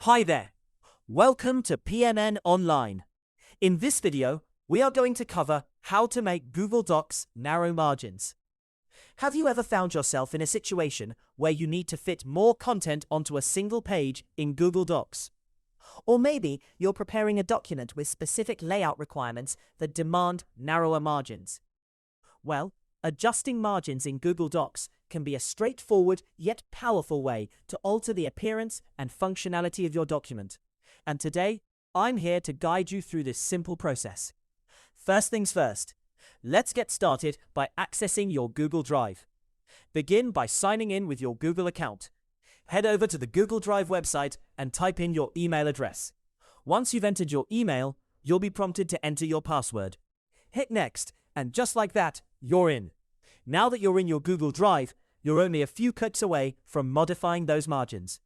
Hi there. Welcome to PMN Online. In this video, we are going to cover how to make Google Docs narrow margins. Have you ever found yourself in a situation where you need to fit more content onto a single page in Google Docs? Or maybe you're preparing a document with specific layout requirements that demand narrower margins. Well, adjusting margins in Google Docs can be a straightforward yet powerful way to alter the appearance and functionality of your document. And today, I'm here to guide you through this simple process. First things first, let's get started by accessing your Google Drive. Begin by signing in with your Google account. Head over to the Google Drive website and type in your email address. Once you've entered your email, you'll be prompted to enter your password. Hit Next, and just like that, you're in. Now that you're in your Google Drive, you're only a few clicks away from modifying those margins.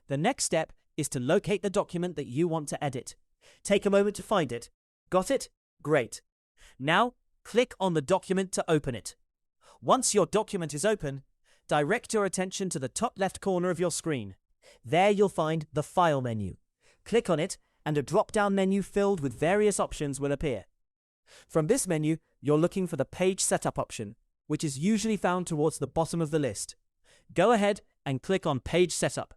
The next step is to locate the document that you want to edit. Take a moment to find it. Got it? Great. Now, click on the document to open it. Once your document is open, direct your attention to the top left corner of your screen. There you'll find the File menu. Click on it, and a drop-down menu filled with various options will appear. From this menu, you're looking for the Page Setup option, which is usually found towards the bottom of the list. Go ahead and click on Page Setup.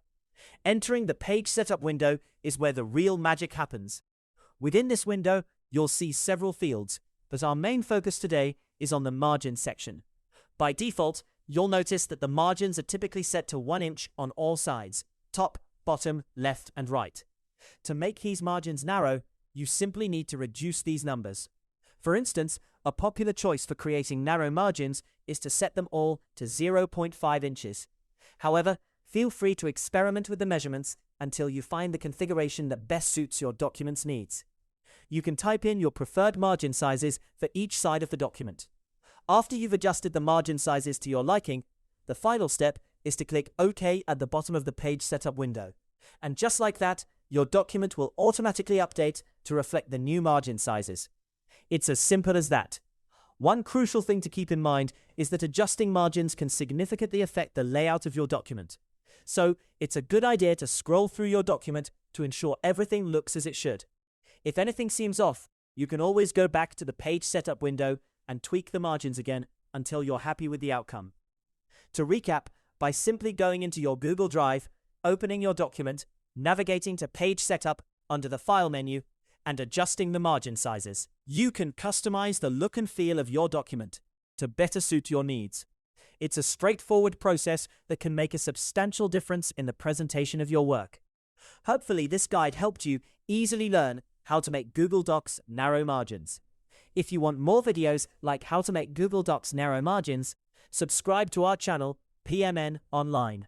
Entering the Page Setup window is where the real magic happens. Within this window, you'll see several fields, but our main focus today is on the Margins section. By default, you'll notice that the margins are typically set to 1 inch on all sides, top, bottom, left, and right. To make these margins narrow, you simply need to reduce these numbers. For instance, a popular choice for creating narrow margins is to set them all to 0.5 inches. However, feel free to experiment with the measurements until you find the configuration that best suits your document's needs. You can type in your preferred margin sizes for each side of the document. After you've adjusted the margin sizes to your liking, the final step is to click OK at the bottom of the Page Setup window. And just like that, your document will automatically update to reflect the new margin sizes. It's as simple as that. One crucial thing to keep in mind is that adjusting margins can significantly affect the layout of your document. So, it's a good idea to scroll through your document to ensure everything looks as it should. If anything seems off, you can always go back to the Page Setup window and tweak the margins again until you're happy with the outcome. To recap, by simply going into your Google Drive, opening your document, navigating to Page Setup under the File menu, and adjusting the margin sizes, you can customize the look and feel of your document to better suit your needs. It's a straightforward process that can make a substantial difference in the presentation of your work. Hopefully, this guide helped you easily learn how to make Google Docs narrow margins. If you want more videos like how to make Google Docs narrow margins, subscribe to our channel, PMN Online.